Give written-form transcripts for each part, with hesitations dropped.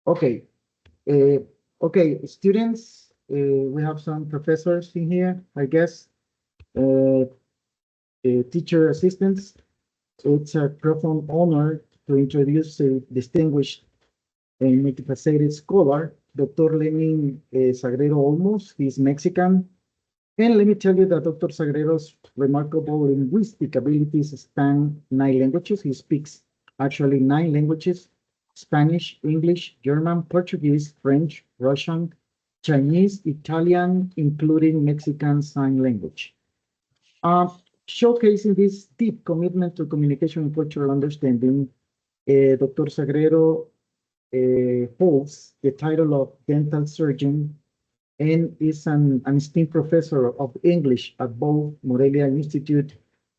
Okay. Okay, students, we have some professors in here, I guess, uh, teacher assistants. It's a profound honor to introduce a distinguished and multifaceted scholar, Dr. Lenin Sagrero Olmos. He's Mexican. And let me tell you that Dr. Sagrero's remarkable linguistic abilities span 9 languages. He speaks actually 9 languages: Spanish, English, German, Portuguese, French, Russian, Chinese, Italian, including Mexican Sign Language. Uh, Showcasing this deep commitment to communication and cultural understanding, Dr. Sagrero holds the title of dental surgeon and is an esteemed professor of English at both Morelia Institute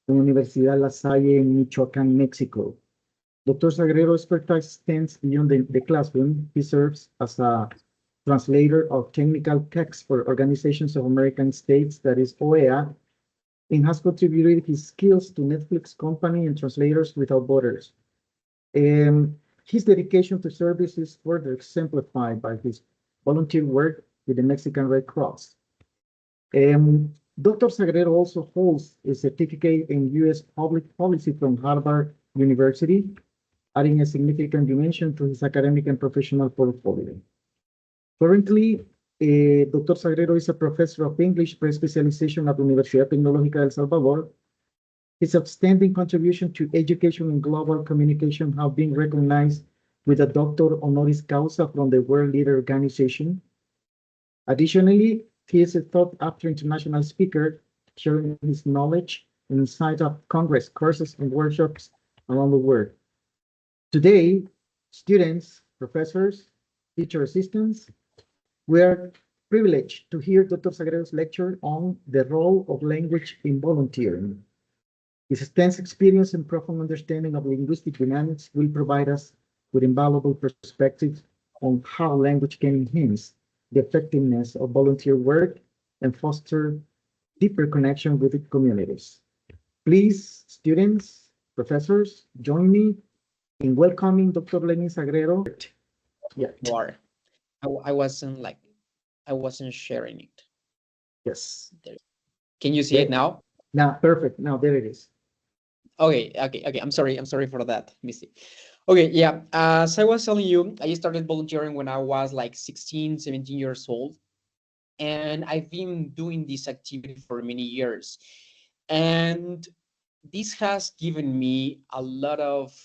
and Universidad La Salle in Michoacán, Mexico. Dr. Sagrero's expertise extends beyond the classroom. He serves as a translator of technical texts for Organizations of American States, that is OEA, and has contributed his skills to Netflix company and Translators Without Borders. His dedication to service is further exemplified by his volunteer work with the Mexican Red Cross. Dr. Sagrero also holds a certificate in U.S. public policy from Harvard University, adding a significant dimension to his academic and professional portfolio. Currently, Dr. Sagrero is a professor of English pre-specialization at Universidad Tecnológica de El Salvador. His outstanding contribution to education and global communication have been recognized with a Doctor Honoris Causa from the World Leader Organization. Additionally, he is a sought-after international speaker, sharing his knowledge and insight of Congress, courses, and workshops around the world. Today, students, professors, teacher assistants, we are privileged to hear Dr. Sagrero's lecture on the role of language in volunteering. His extensive experience and profound understanding of linguistic dynamics will provide us with invaluable perspectives on how language can enhance the effectiveness of volunteer work and foster deeper connection with the communities. Please, students, professors, join me in welcoming Dr. Lenin Sagrero. Yeah. War. I wasn't sharing it. Yes. There. Can you see Yeah. it now? Now, perfect. Now, there it is. Okay. I'm sorry for that, Missy. Okay, yeah. As I was telling you, I started volunteering when I was like 16, 17 years old. And I've been doing this activity for many years. And this has given me a lot of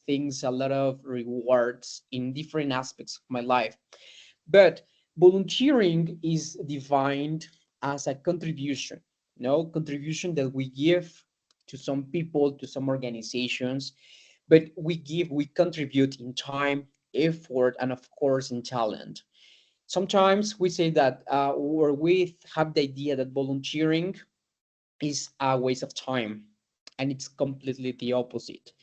things, a lot of rewards in different aspects of my life. But volunteering is defined as a contribution, contribution that we give to some people, to some organizations, but we contribute in time, effort, and of course in talent. Sometimes we say that, or we have the idea that volunteering is a waste of time, and it's completely the opposite,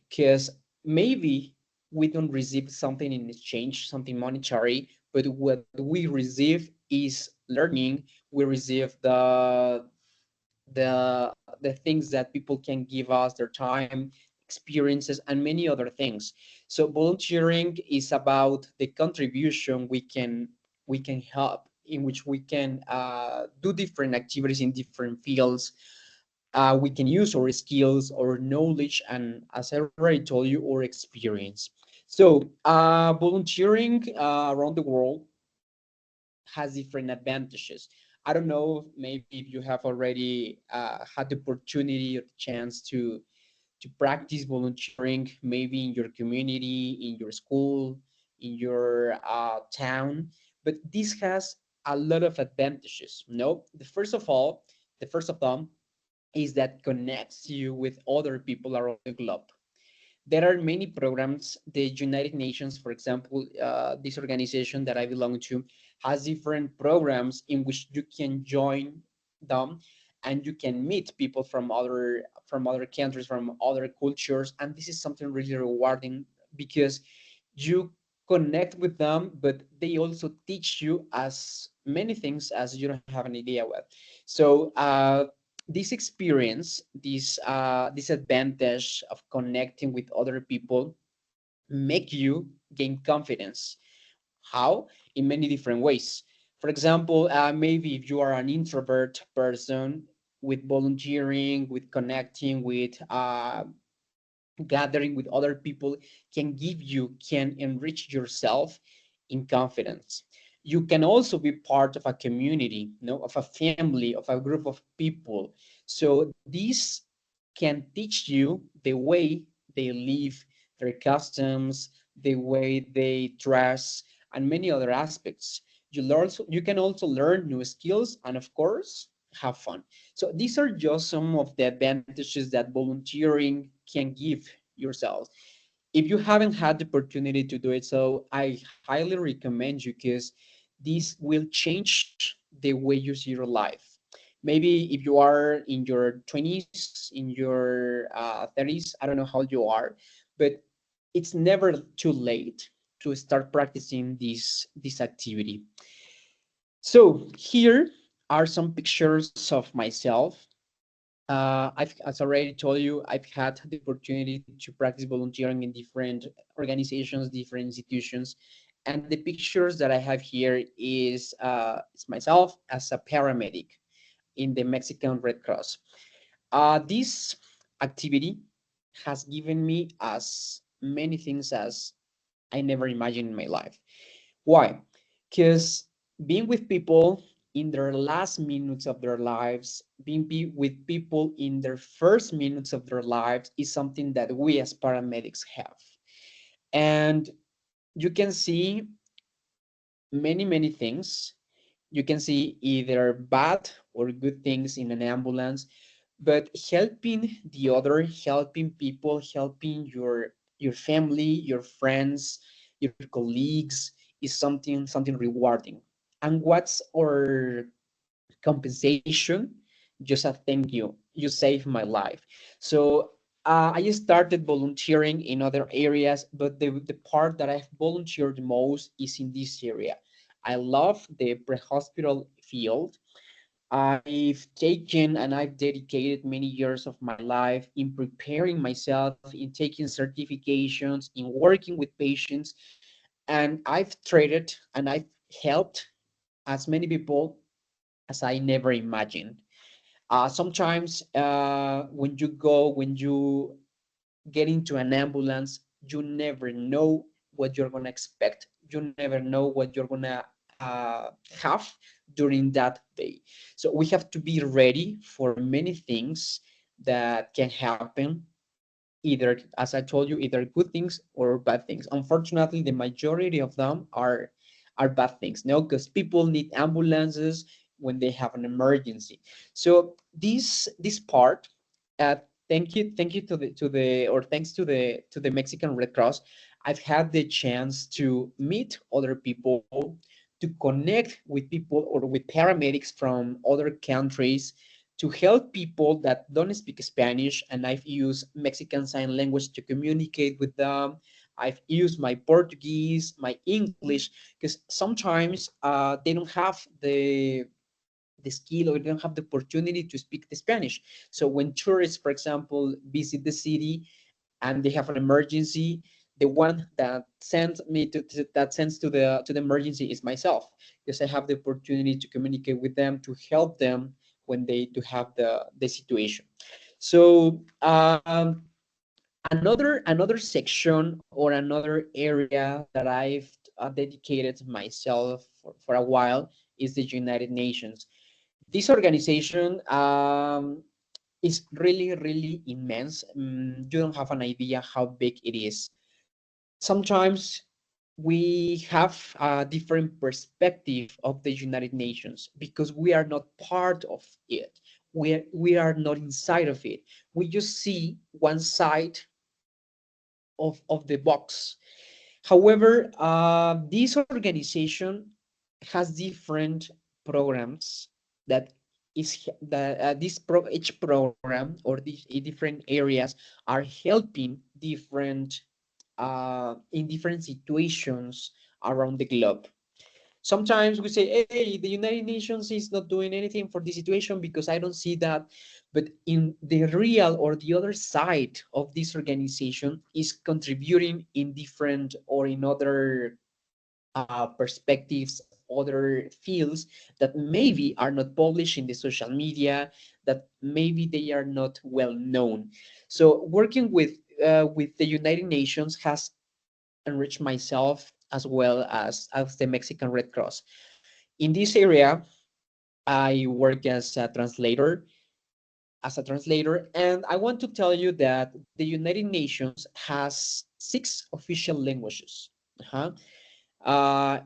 because maybe we don't receive something in exchange, something monetary, but what we receive is learning. We receive the things that people can give us, their time, experiences, and many other things. So volunteering is about the contribution we can help, in which we can do different activities in different fields. We can use our skills, our knowledge, and, as I already told you, our experience. So volunteering around the world has different advantages. I don't know, maybe if you have already had the opportunity or the chance to practice volunteering, maybe in your community, in your school, in your town. But this has a lot of advantages. No, the first of them is that connects you with other people around the globe. There are many programs. The United Nations, for example, this organization that I belong to, has different programs in which you can join them, and you can meet people from other countries, from other cultures, and this is something really rewarding, because you connect with them, but they also teach you as many things as you don't have an idea with. So this experience, this advantage of connecting with other people, make you gain confidence. How? In many different ways. For example, maybe if you are an introvert person, with volunteering, with connecting, with gathering with other people can enrich yourself in confidence. You can also be part of a community, of a family, of a group of people. So this can teach you the way they live, their customs, the way they dress, and many other aspects. You can also learn new skills and, of course, have fun. So these are just some of the advantages that volunteering can give yourself. If you haven't had the opportunity to do it, so I highly recommend you, because this will change the way you see your life. Maybe if you are in your 20s, in your 30s, I don't know how you are, but it's never too late to start practicing this activity. So here are some pictures of myself. As already told you, I've had the opportunity to practice volunteering in different organizations, different institutions, and the pictures that I have here is myself as a paramedic in the Mexican Red Cross. This activity has given me as many things as I never imagined in my life. Why? Because being with people in their last minutes of their lives, with people in their first minutes of their lives is something that we as paramedics have. And you can see many things. You can see either bad or good things in an ambulance, but helping the other, helping people, helping your family, your friends, your colleagues is something rewarding. And what's our compensation? Just a thank you. You saved my life. So I started volunteering in other areas, but the part that I've volunteered the most is in this area. I love the pre-hospital field. I've taken and I've dedicated many years of my life in preparing myself, in taking certifications, in working with patients, and I've traded and I've helped as many people as I never imagined. Sometimes when you get into an ambulance, you never know what you're gonna expect. You never know what you're gonna have during that day. So we have to be ready for many things that can happen. Either, as I told you, either good things or bad things. Unfortunately, the majority of them are bad things. No, because people need ambulances when they have an emergency. So this part, uh, thank you to the or thanks to the Mexican Red Cross, I've had the chance to meet other people, to connect with people or with paramedics from other countries, to help people that don't speak Spanish, and I've used Mexican Sign Language to communicate with them. I've used my Portuguese, my English, because sometimes they don't have the skill, or they don't have the opportunity to speak the Spanish. So when tourists, for example, visit the city and they have an emergency, the one that sends me that sends to the emergency is myself, because I have the opportunity to communicate with them, to help them when they do have the situation. So another section or another area that I've dedicated myself for a while is the United Nations. This organization is really immense. You don't have an idea how big it is. Sometimes we have a different perspective of the United Nations because we are not part of it. We are not inside of it. We just see one side of the box. However, this organization has different programs that that each program or these different areas are helping different in different situations around the globe. Sometimes we say, hey, the United Nations is not doing anything for the situation because I don't see that. But in the real or the other side of this organization is contributing in different or in other perspectives, other fields that maybe are not published in the social media, that maybe they are not well known. So working with the United Nations has enriched myself as well as the Mexican Red Cross. In this area, I work as a translator, and I want to tell you that the United Nations has 6 official languages. Uh-huh.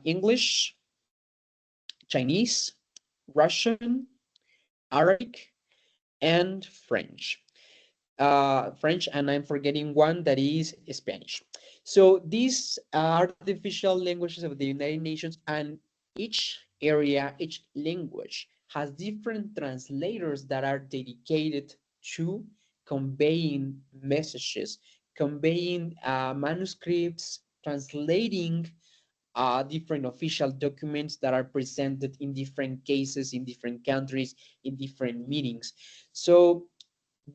English, Chinese, Russian, Arabic, and French. French, and I'm forgetting one that is Spanish. So these are the official languages of the United Nations, and each area, each language has different translators that are dedicated to conveying messages, conveying manuscripts, translating different official documents that are presented in different cases, in different countries, in different meetings. So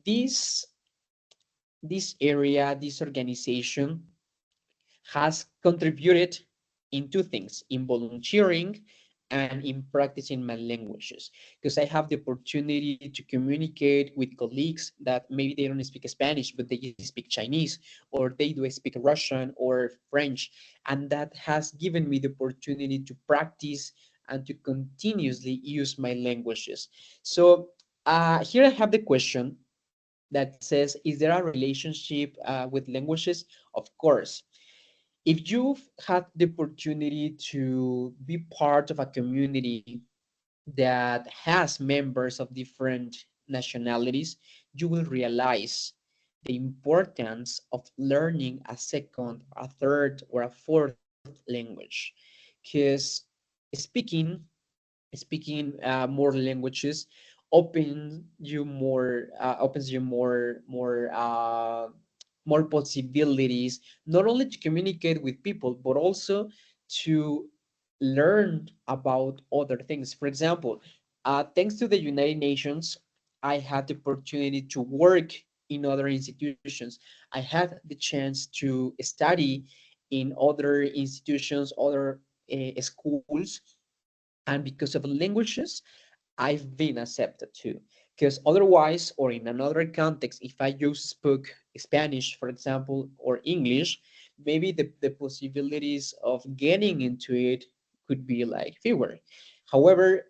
this this area, this organization has contributed in 2 things, in volunteering and in practicing my languages, because I have the opportunity to communicate with colleagues that maybe they don't speak Spanish, but they speak Chinese, or they do speak Russian or French. And that has given me the opportunity to practice and to continuously use my languages. So here I have the question that says, is there a relationship with languages? Of course. If you've had the opportunity to be part of a community that has members of different nationalities, you will realize the importance of learning a second, a third, or a fourth language. Because speaking more languages opens you more possibilities, not only to communicate with people but also to learn about other things. For example, thanks to the United Nations, I had the opportunity to work in other institutions. I had the chance to study in other institutions, other schools, and because of languages I've been accepted too. Because otherwise, or in another context, if I just spoke Spanish, for example, or English, maybe the possibilities of getting into it could be like fewer. However,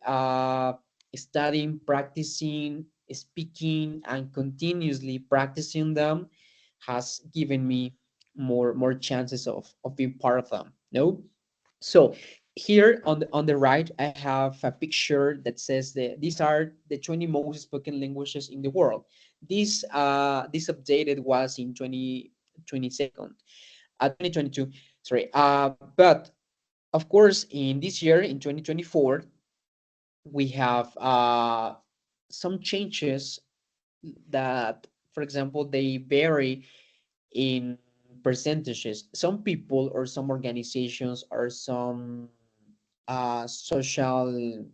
studying, practicing, speaking, and continuously practicing them has given me more chances of being part of them. No? So here on the right, I have a picture that says that these are the 20 most spoken languages in the world. This updated was in 2022, sorry. But of course, in this year, in 2024, we have some changes that, for example, they vary in percentages. Some people or some organizations or some social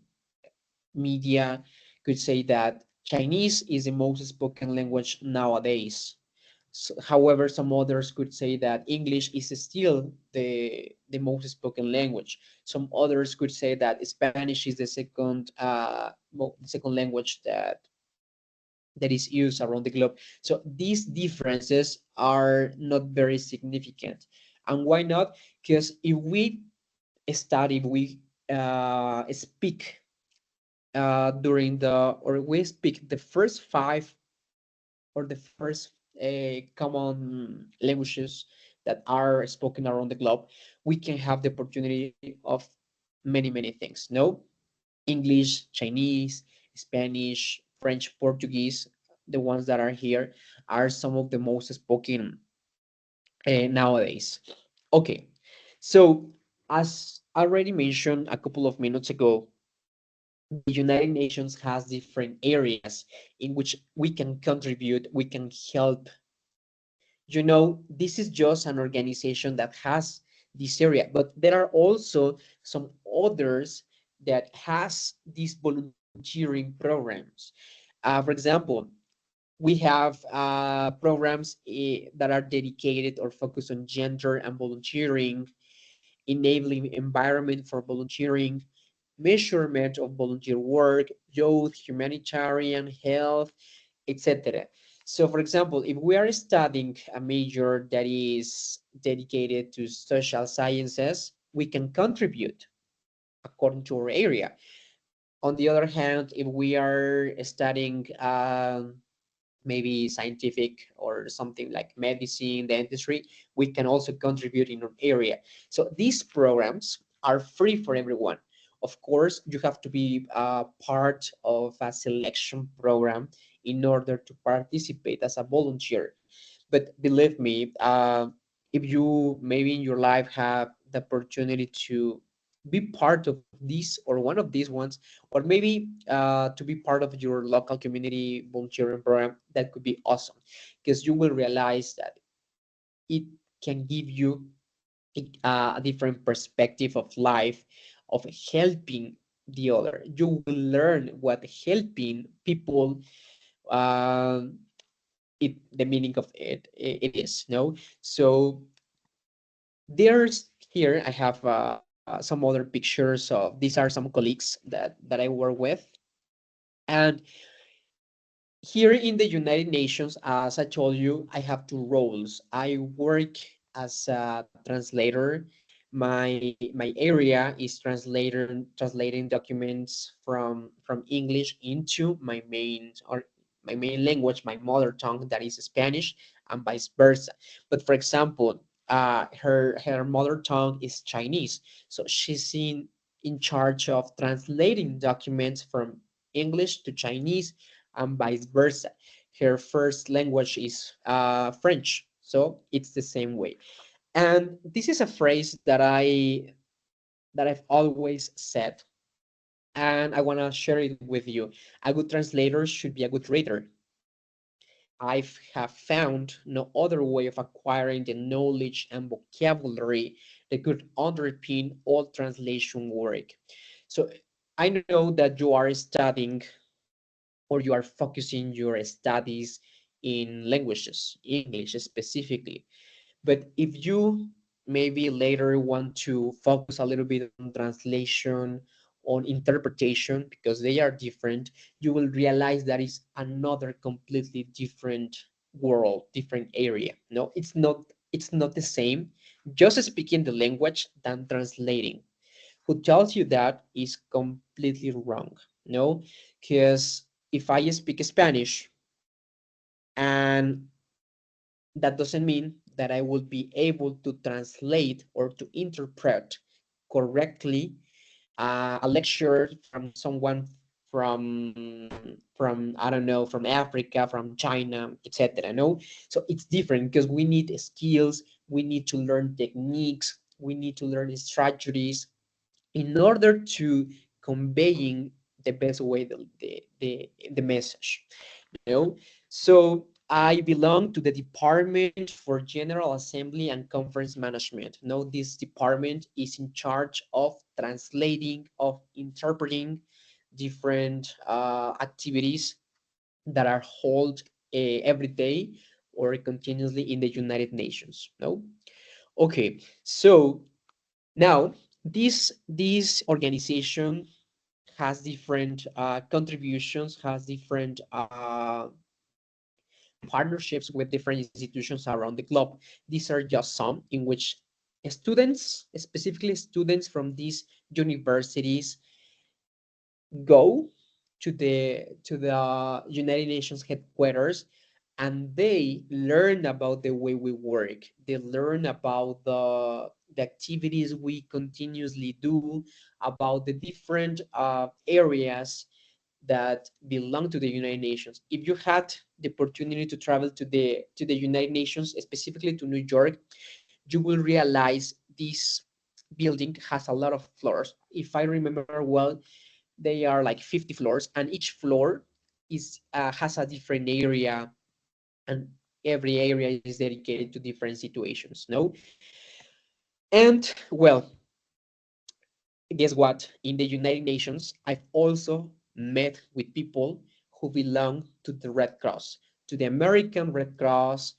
media could say that Chinese is the most spoken language nowadays. So, however, some others could say that English is still the most spoken language. Some others could say that Spanish is the second language that is used around the globe. So these differences are not very significant. And why not? Because if we study, we speak or we speak the first five or the first common languages that are spoken around the globe, we can have the opportunity of many things. No, English, Chinese, Spanish, French, Portuguese, the ones that are here are some of the most spoken nowadays. Okay, so as already mentioned a couple of minutes ago, the United Nations has different areas in which we can contribute, we can help. You know, this is just an organization that has this area. But there are also some others that has these volunteering programs. For example, we have programs that are dedicated or focused on gender and volunteering, enabling environment for volunteering, measurement of volunteer work, youth, humanitarian, health, etc. So, for example, if we are studying a major that is dedicated to social sciences, we can contribute according to our area. On the other hand, if we are studying maybe scientific or something like medicine, dentistry, we can also contribute in our area. So these programs are free for everyone. Of course, you have to be part of a selection program in order to participate as a volunteer. But believe me, if you maybe in your life have the opportunity to be part of these or one of these ones, or maybe to be part of your local community volunteering program, that could be awesome because you will realize that it can give you a different perspective of life, of helping the other. You will learn what helping people um, the meaning of it is no. So there's here I have some other pictures of these are some colleagues that I work with. And here in the United Nations, as I told you, I have two roles. I work as a translator. My area is translating documents from English into my main language, my mother tongue, that is Spanish, and vice versa. But for example, her mother tongue is Chinese, so she's in charge of translating documents from English to Chinese and vice versa. Her first language is French, so it's the same way. And this is a phrase that I've always said, and I want to share it with you. A good translator should be a good reader. I have found no other way of acquiring the knowledge and vocabulary that could underpin all translation work. So I know that you are studying or you are focusing your studies in languages, English specifically. But if you maybe later want to focus a little bit on translation, on interpretation, because they are different, you will realize that is another completely different world, different area. No, it's not the same. Just speaking the language than translating. Who tells you that is completely wrong. No, because if I speak Spanish and that doesn't mean that I will be able to translate or to interpret correctly a lecture from someone from I don't know, from Africa, from China, etc. No, so it's different because we need skills, we need to learn techniques, we need to learn strategies in order to conveying the best way the message, you know. So I belong to the department for general assembly and conference management. Now this department is in charge of translating, of interpreting different activities that are held every day or continuously in the United Nations. No, okay. So now this organization has different contributions, has different partnerships with different institutions around the globe. These are just some in which students, specifically students from these universities, go to the United Nations headquarters and they learn about the way we work. They learn about the activities we continuously do, about the different areas that belong to the United Nations. If you had the opportunity to travel to the United Nations, specifically to New York, you will realize this building has a lot of floors. If I remember well, they are like 50 floors, and each floor is has a different area, and every area is dedicated to different situations. No, And well, guess what? In the United Nations, I've also met with people who belong to the Red Cross, to the American Red Cross,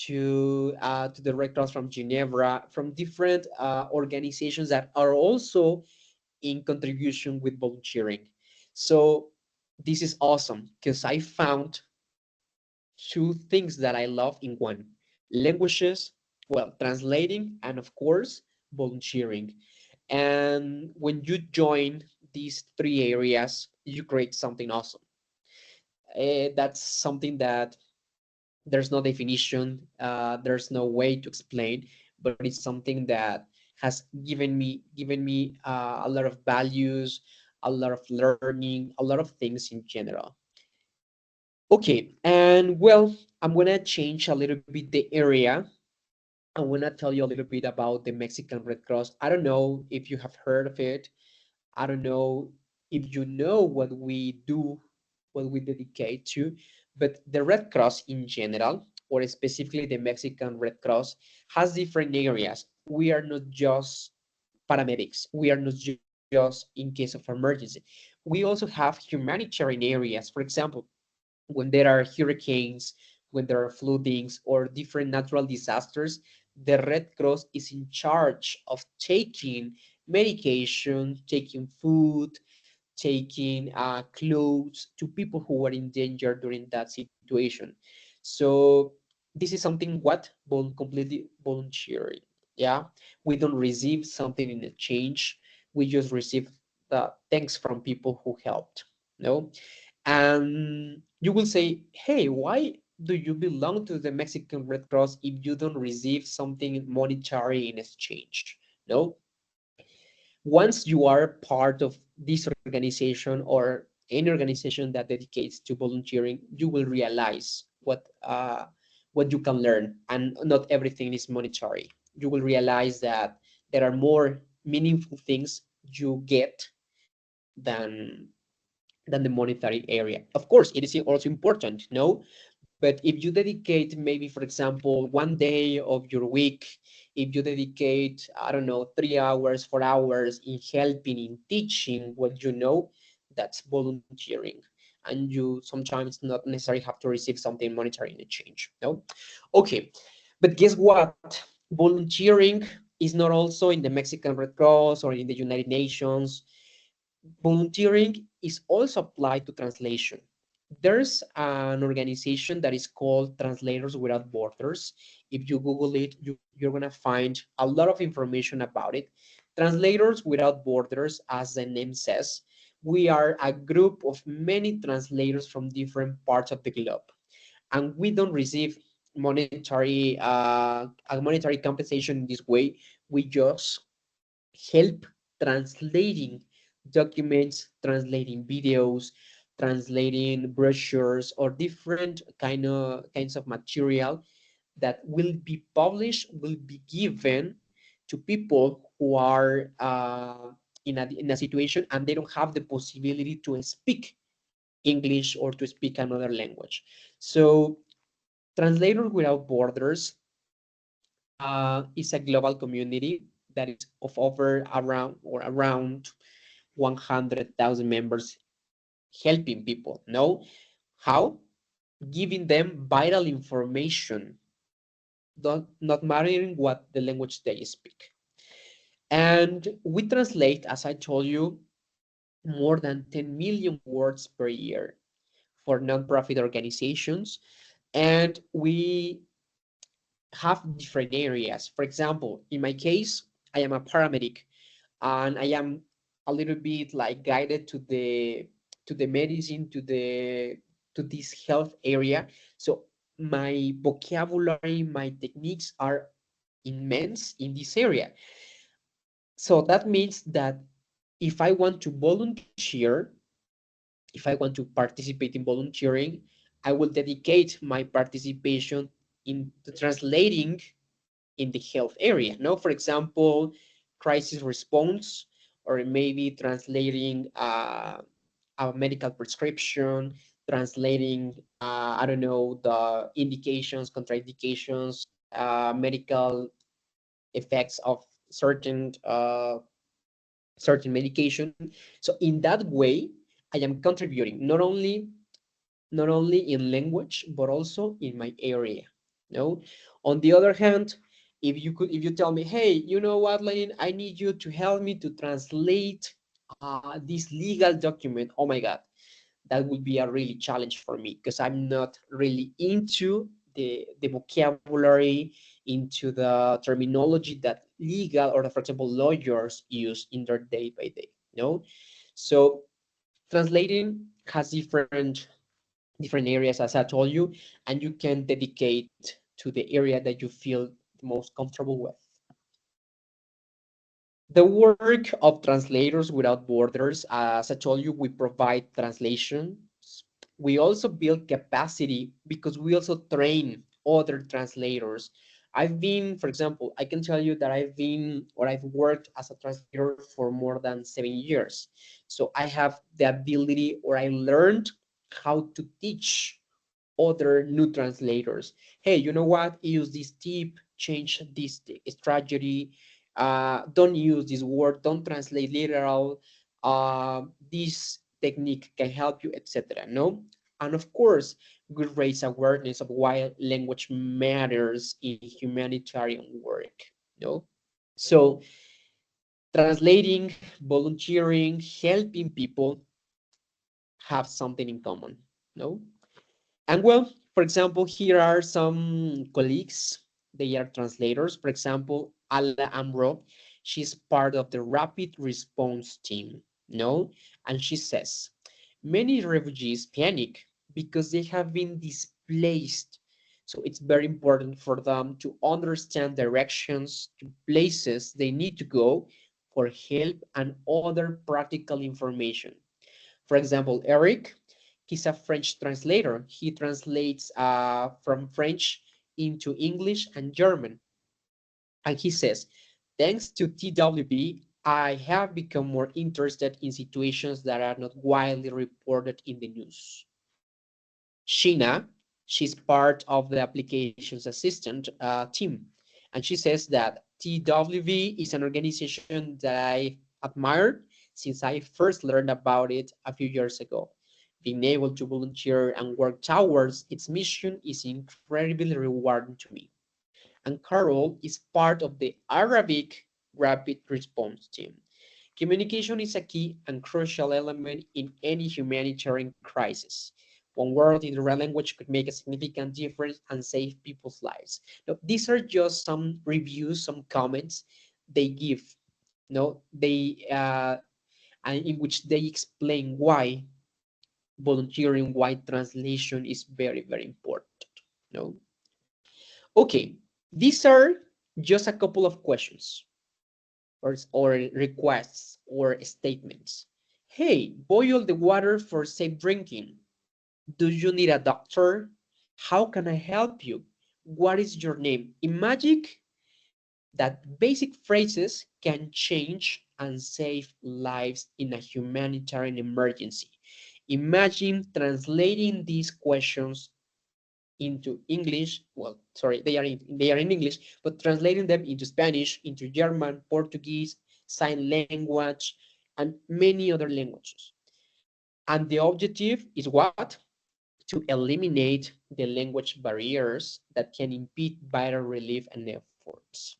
to the Red Cross from Geneva, from different organizations that are also in contribution with volunteering. So this is awesome because I found two things that I love in one: languages, well, translating, and of course, volunteering. And when you join these three areas, you create something awesome. That's something that there's no definition, there's no way to explain, but it's something that has given me a lot of values, a lot of learning, a lot of things in general. Okay, and well, I'm gonna change a little bit the area. I want to tell you a little bit about the Mexican Red Cross. I don't know if you have heard of it. I don't know if you know what we do, what we dedicate to, but the Red Cross in general, or specifically the Mexican Red Cross, has different areas. We are not just paramedics. We are not just in case of emergency. We also have humanitarian areas. For example, when there are hurricanes, when there are floodings or different natural disasters, the Red Cross is in charge of taking medication, taking food, taking clothes to people who are in danger during that situation. So this is something what completely voluntary. Yeah, we don't receive something in exchange. We just receive the thanks from people who helped. No, and you will say, hey, why do you belong to the Mexican Red Cross if you don't receive something monetary in exchange? No, once you are part of this organization or any organization that dedicates to volunteering, you will realize what you can learn, and not everything is monetary. You will realize that there are more meaningful things you get than than the monetary area. Of course, it is also important, no? But if you dedicate maybe, for example, 1 day of your week, if you dedicate, I don't know, 3 hours, 4 hours in helping, in teaching what you know, that's volunteering. And you sometimes not necessarily have to receive something monetary in exchange, no? Okay, but guess what? Volunteering is not also in the Mexican Red Cross or in the United Nations. Volunteering is also applied to translation. There's an organization that is called Translators Without Borders. If you Google it, you're going to find a lot of information about it. Translators Without Borders, as the name says, we are a group of many translators from different parts of the globe. And we don't receive a monetary compensation in this way. We just help translating documents, translating videos, translating brochures or different kinds of material that will be published, will be given to people who are in a situation and they don't have the possibility to speak English or to speak another language. So Translators Without Borders is a global community that is of over around 100,000 members helping people. No, how? Giving them vital information, not mattering what the language they speak. And we translate, as I told you, more than 10 million words per year for nonprofit organizations. And we have different areas. For example, in my case, I am a paramedic and I am a little bit like guided to the medicine, to this health area. So my vocabulary, my techniques are immense in this area. So that means that if I want to volunteer, if I want to participate in volunteering, I will dedicate my participation in translating in the health area. No, for example, crisis response, or maybe translating a medical prescription, translating, I don't know, the indications, contraindications, medical effects of certain certain medication. So in that way, I am contributing not only in language but also in my area. No, on the other hand, if you tell me, hey, you know what, Lenin, I need you to help me to translate this legal document. Oh my God, that would be a really challenge for me because I'm not really into the vocabulary, into the terminology that legal or, for example, lawyers use in their day by day. No, so translating has different areas, as I told you, and you can dedicate to the area that you feel the most comfortable with. The work of Translators Without Borders, as I told you, we provide translations. We also build capacity because we also train other translators. I've been, for example, I can tell you that I've worked as a translator for more than 7 years. So I have the ability, or I learned how to teach other new translators. Hey, you know what? Use this tip, change this strategy. Don't use this word. Don't translate literal. This technique can help you, etc. No, and of course, we raise awareness of why language matters in humanitarian work. No, so translating, volunteering, helping people have something in common. No. And well, for example, here are some colleagues. They are translators. For example, Ala Amro, she's part of the rapid response team. No, and she says, many refugees panic because they have been displaced. So it's very important for them to understand directions to places they need to go for help and other practical information. For example, Eric, he's a French translator. He translates from French into English and German. And he says, thanks to TWB, I have become more interested in situations that are not widely reported in the news. Sheena, she's part of the applications assistant team. And she says that TWV is an organization that I admired since I first learned about it a few years ago. Being able to volunteer and work towards its mission is incredibly rewarding to me. And Carol is part of the Arabic Rapid Response Team. Communication is a key and crucial element in any humanitarian crisis. One word in the right language could make a significant difference and save people's lives. Now, these are just some reviews, some comments they give. No, they and in which they explain why volunteering, why translation is very, very important. No, okay, these are just a couple of questions or requests or statements. Hey, boil the water for safe drinking. Do you need a doctor? How can I help you? What is your name? In magic, that basic phrases can change and save lives in a humanitarian emergency. Imagine translating these questions into English. Well, sorry, they are in English, but translating them into Spanish, into German, Portuguese, sign language, and many other languages. And the objective is what? To eliminate the language barriers that can impede vital relief and efforts.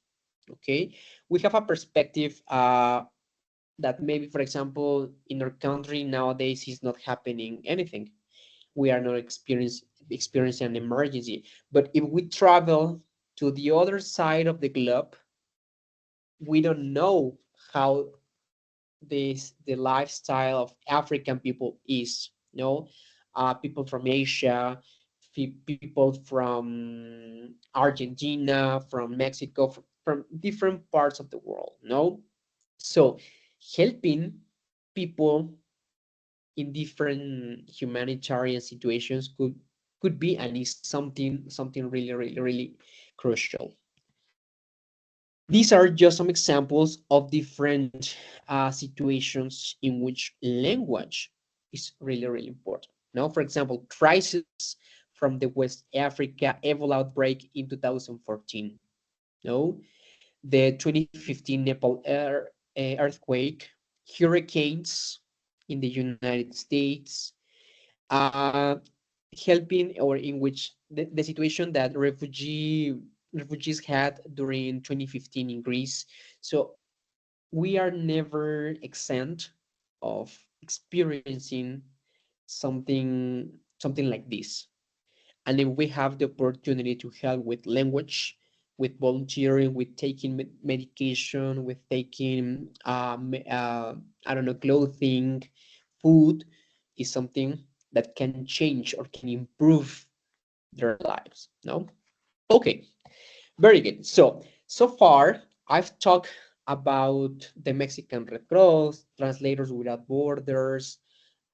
Okay, we have a perspective that maybe, for example, in our country nowadays is not happening anything. We are not experiencing an emergency. But if we travel to the other side of the globe, we don't know how the lifestyle of African people is. You know, people from Asia, people from Argentina, from Mexico, from different parts of the world. No, so helping people in different humanitarian situations could be and is something really crucial. These are just some examples of different situations in which language is really important. Now, for example, crisis from the West Africa Ebola outbreak in 2014. No, the 2015 Nepal earthquake, hurricanes in the United States, uh, helping or in which the situation that refugees had during 2015 in Greece. So we are never exempt of experiencing something like this. And then we have the opportunity to help with language, with volunteering, with taking medication, with taking I don't know, clothing, food is something that can change or can improve their lives. No? Okay, very good. So far I've talked about the Mexican Red Cross, Translators Without Borders,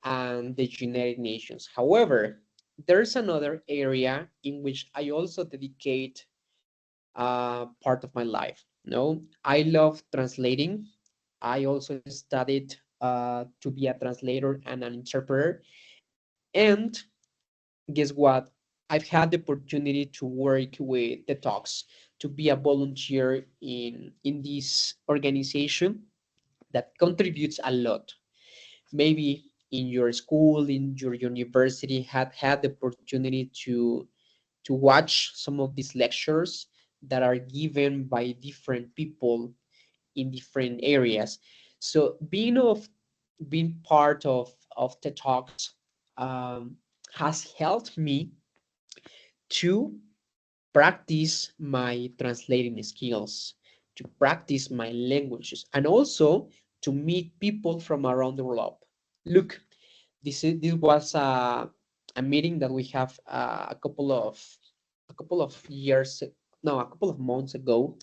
and the United Nations. However, there's another area in which I also dedicate part of my life. No, I love translating. I also studied to be a translator and an interpreter. And guess what? I've had the opportunity to work with the talks, to be a volunteer in this organization that contributes a lot. Maybe in your school, in your university, had the opportunity to watch some of these lectures that are given by different people in different areas. So being part of the talks um, has helped me to practice my translating skills, to practice my languages, and also to meet people from around the globe. Look, this was a meeting that we have a couple of years, no, a couple of months ago,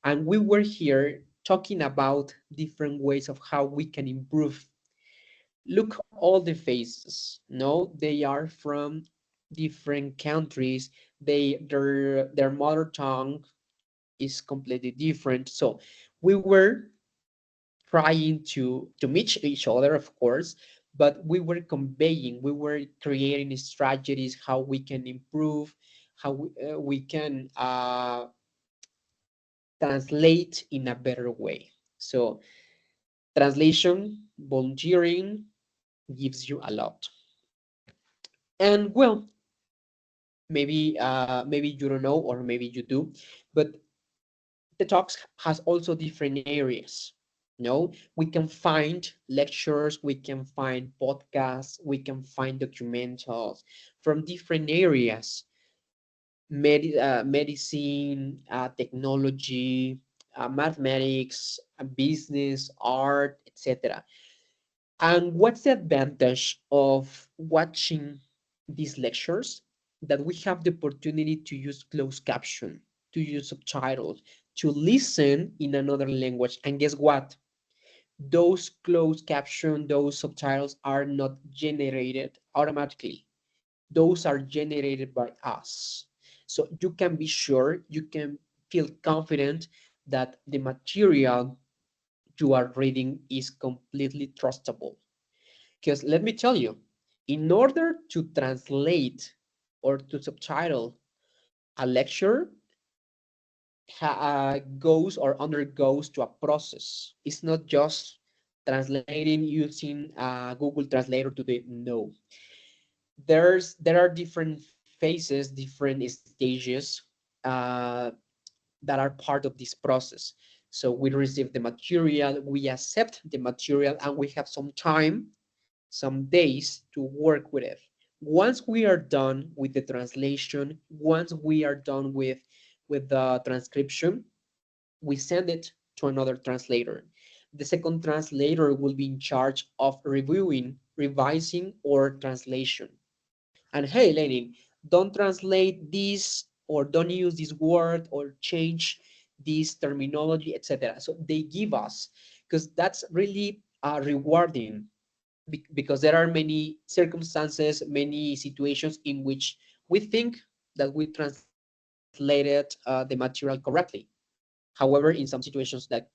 and we were here talking about different ways of how we can improve. Look, all the faces, no, they are from different countries. Their mother tongue is completely different. So we were trying to meet each other, of course, but we were conveying, we were creating strategies how we can improve, how we can translate in a better way. So translation, volunteering gives you a lot. And well, maybe you don't know, or maybe you do, but the talks has also different areas. No, we can find lectures, we can find podcasts, we can find documentals from different areas: medicine, technology, mathematics, business, art, etc. And what's the advantage of watching these lectures? That we have the opportunity to use closed caption, to use subtitles, to listen in another language. And guess what? Those closed caption, those subtitles are not generated automatically. Those are generated by us. So you can be sure, you can feel confident that the material you are reading is completely trustable. Because let me tell you, in order to translate or to subtitle a lecture, goes or undergoes to a process. It's not just translating using Google Translator to the no. There are different phases, different stages uh, that are part of this process. So we receive the material, we accept the material, and we have some time, some days to work with it. Once we are done with the translation, once we are done with the transcription, we send it to another translator. The second translator will be in charge of reviewing, revising, or translation. And hey, Lenin, don't translate this, or don't use this word, or change this terminology, etc. So they give us, because that's really rewarding, because there are many circumstances, many situations in which we think that we translated the material correctly. However, in some situations that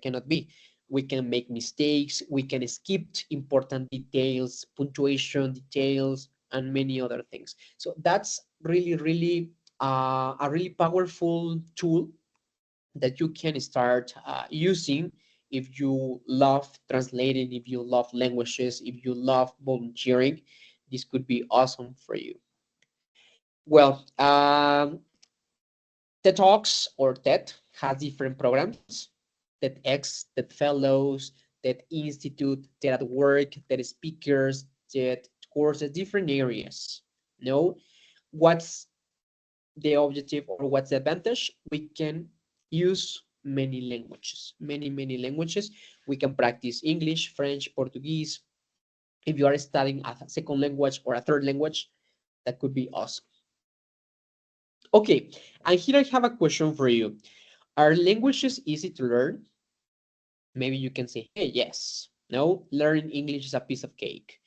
cannot be. We can make mistakes, we can skip important details, punctuation details, and many other things. So that's really, really a really powerful tool that you can start using if you love translating, if you love languages, if you love volunteering. This could be awesome for you. Well, TED Talks or TED has different programs. TEDx, TED Fellows, TED Institute, TED at Work, TED Speakers, TED courses, different areas. No, what's the objective or what's the advantage? We can use many languages, many languages. We can practice English, French, Portuguese. If you are studying a second language or a third language, that could be awesome. Okay, and here I have a question for you. Are languages easy to learn? Maybe you can say, hey, yes. No, learning English is a piece of cake.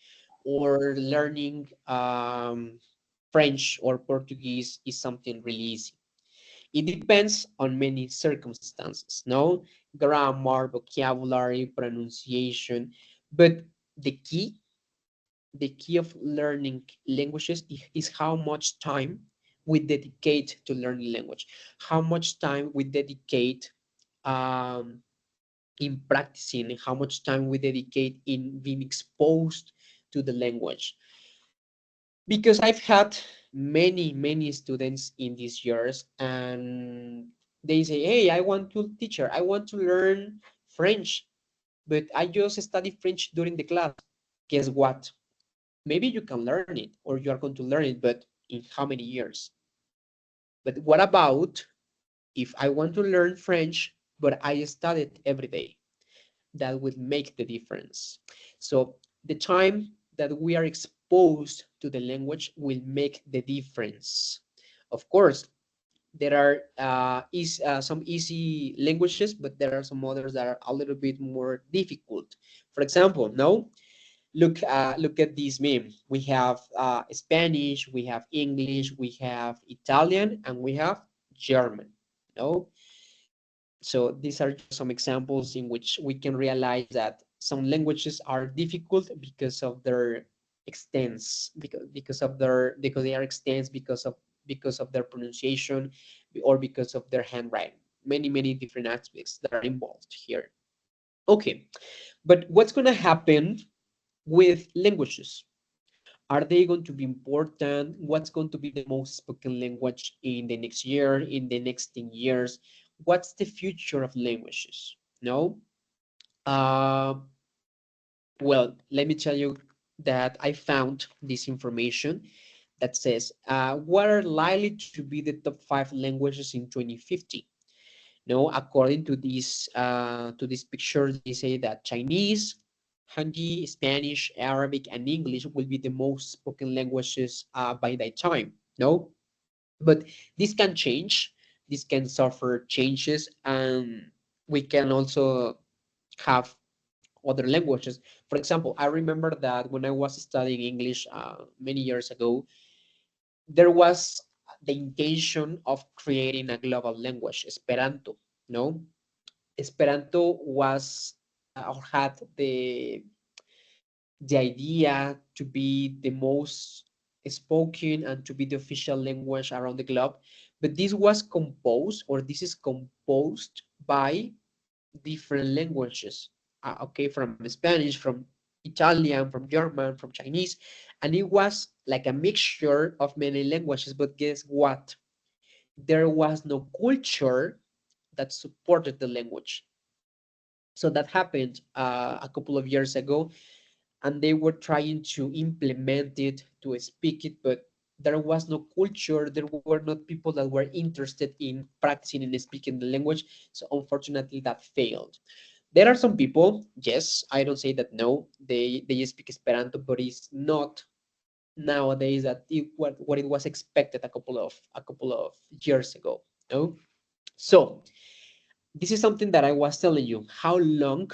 Or learning French or Portuguese is something really easy. It depends on many circumstances, no? Grammar, vocabulary, pronunciation. But the key, the key of learning languages is how much time we dedicate to learning language, how much time we dedicate um, in practicing, and how much time we dedicate in being exposed to the language. Because I've had many students in these years, and they say, hey, I want to teacher, I want to learn French, but I just study French during the class. Guess what? Maybe you can learn it or you are going to learn it, but in how many years? But what about if I want to learn French, but I study it every day? That would make the difference. So the time that we are exposed to the language will make the difference. Of course, there are some easy languages, but there are some others that are a little bit more difficult. For example, no, look at this meme. We have Spanish, we have English, we have Italian, and we have German. No, so these are just some examples in which we can realize that some languages are difficult because of their extents, because they are extents because of their pronunciation or because of their handwriting. Many different aspects that are involved here. Okay, but what's going to happen with languages? Are they going to be important? What's going to be the most spoken language in the next year, in the next 10 years? What's the future of languages? No? Uh, well, let me tell you that I found this information that says what are likely to be the top 5 languages in 2050. No, according to this picture, they say that Chinese, Hindi, Spanish, Arabic, and English will be the most spoken languages by that time. No, but this can change. This can suffer changes, and we can also have other languages. For example, I remember that when I was studying English many years ago, there was the intention of creating a global language, Esperanto. No, Esperanto was or had the idea to be the most spoken and to be the official language around the globe. But this was composed, or this is composed by different languages. Okay, from Spanish, from Italian, from German, from Chinese, and it was like a mixture of many languages. But guess what? There was no culture that supported the language. So that happened a couple of years ago, and they were trying to implement it to speak it, but there was no culture. There were not people that were interested in practicing and speaking the language. So unfortunately, that failed. There are some people, yes, I don't say that no, they speak Esperanto, but it's not nowadays that what it was expected a couple of years ago. No, so this is something that I was telling you. How long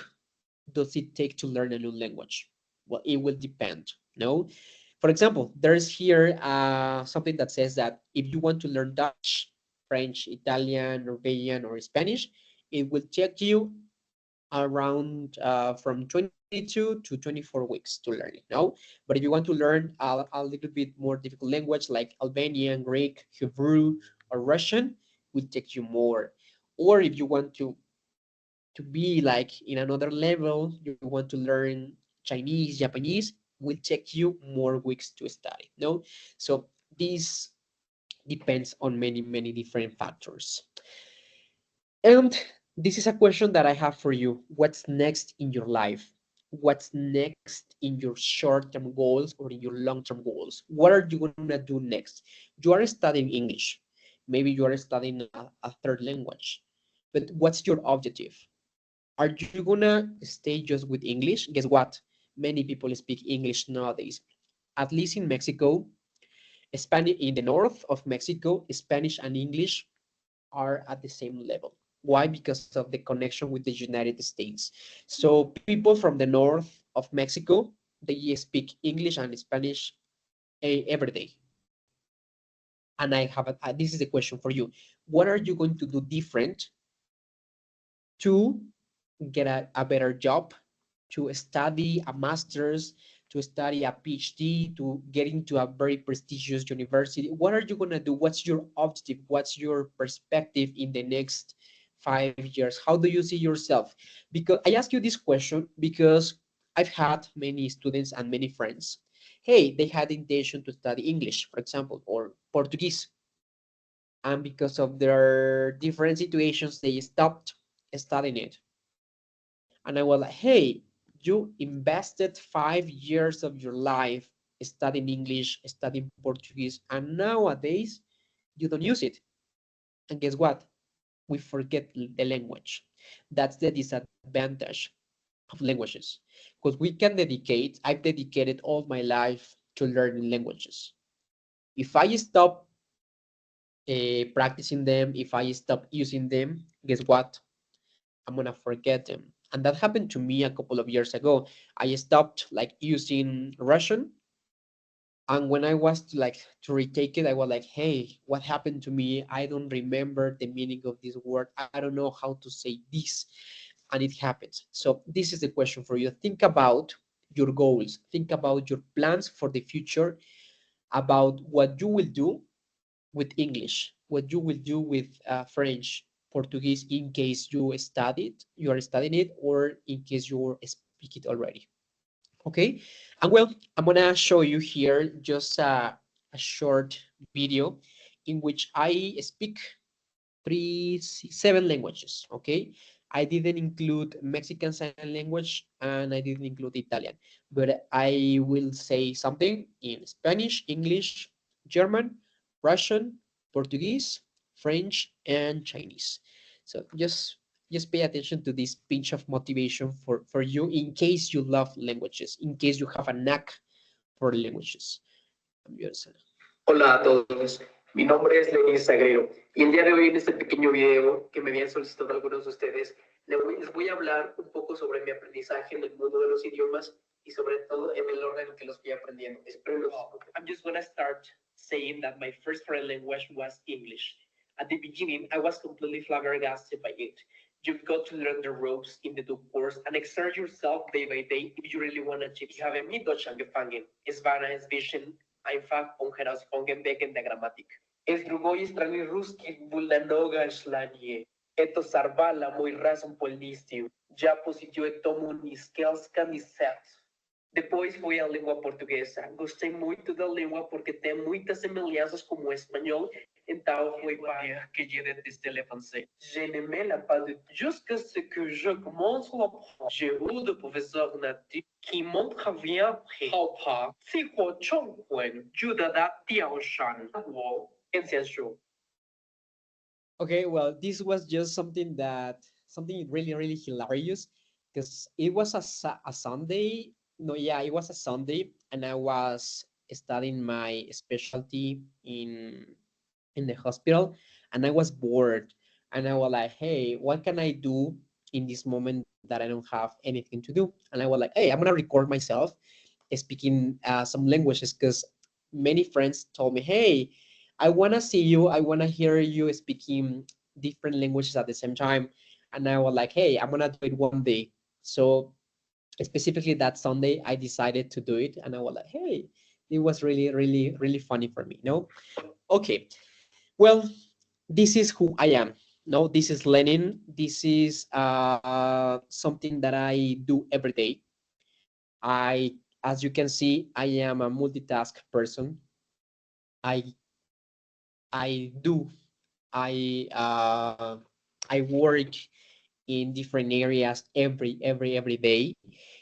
does it take to learn a new language? Well, it will depend. No, for example, there's here something that says that if you want to learn Dutch, French, Italian, Norwegian, or Spanish, it will take you around from 22 to 24 weeks to learn it. No, but if you want to learn a little bit more difficult language like Albanian, Greek, Hebrew, or Russian, it will take you more. Or if you want to be like in another level, you want to learn Chinese, Japanese, will take you more weeks to study. No, so this depends on many different factors. And this is a question that I have for you. What's next in your life? What's next in your short-term goals or in your long-term goals? What are you gonna do next? You are studying English. Maybe you are studying a third language. But what's your objective? Are you gonna stay just with English? Guess what? Many people speak English nowadays. At least in Mexico, Spanish in the north of Mexico, Spanish and English are at the same level. Why? Because of the connection with the United States. So people from the north of Mexico, they speak English and Spanish every day. And I have this is the question for you. What are you going to do different to get a better job, to study a master's, to study a PhD, to get into a very prestigious university? What are you going to do? What's your objective? What's your perspective in the next 5 years? How do you see yourself? Because I ask you this question because I've had many students and many friends. Hey, they had the intention to study English, for example, or Portuguese. And because of their different situations, they stopped studying it. And I was like, hey, you invested 5 years of your life studying English, studying Portuguese, and nowadays you don't use it. And guess what? We forget the language. That's the disadvantage of languages. Because we can dedicate, I've dedicated all my life to learning languages. If I stop practicing them, if I stop using them, guess what? I'm gonna forget them. And that happened to me a couple of years ago. I stopped like using Russian. And when I was to retake it, I was like, hey, what happened to me? I don't remember the meaning of this word. I don't know how to say this. And it happens. So this is the question for you. Think about your goals. Think about your plans for the future, about what you will do with English, what you will do with French, Portuguese, in case you are studying it, or in case you speak it already. Okay, and well, I'm gonna show you here just a short video in which I speak seven languages. Okay, I didn't include Mexican Sign Language and I didn't include Italian, but I will say something in Spanish, English, German, Russian, Portuguese, French, and Chinese. So just pay attention to this pinch of motivation for you in case you love languages, in case you have a knack for languages. Hola a todos, mi nombre es Lenin Sagrero y el día de hoy en este pequeño video que me habían solicitado algunos de ustedes, les voy a hablar un poco sobre mi aprendizaje en el mundo de los idiomas y sobre todo en el orden en que los fui aprendiendo. Espero los disfruten. I'm just gonna start saying that my first foreign language was English. At the beginning, I was completely flabbergasted by it. You've got to learn the ropes in the due course and exert yourself day by day if you really want to achieve. Ich habe mit Deutsch angefangen. Es war ein bisschen einfach und herausgefunden wegen der Grammatik. Es drugoj strany ruskich була нога шлanie. Ето сарвала мой разум polício. Já positiu tomu ni skelska ni set. Depois foi a língua portuguesa. Gostei muito da língua porque tem muitas semelhanças com o espanhol, então foi para que je détestais le français. Je n'aimais la pas de jusqu'à ce que je commence l'apprendre. J'ai eu de professeurs natifs qui m'ont bien appris. Hao si huo chong wen, juda da tiao shan, wo, enseñó. Okay, well, this was just something really hilarious because it was a Sunday. No, yeah, it was a Sunday, and I was studying my specialty in the hospital, and I was bored, and I was like, hey, what can I do in this moment that I don't have anything to do? And I was like, hey, I'm gonna record myself speaking some languages because many friends told me, hey, I wanna see you, I wanna hear you speaking different languages at the same time. And I was like, hey, I'm gonna do it one day. So specifically that Sunday, I decided to do it, and I was like, hey, it was really funny for me. No, okay, well, this is who I am. No, this is Lenin. This is something that I do every day. As you can see, I am a multitask person. I I do I work in different areas every day.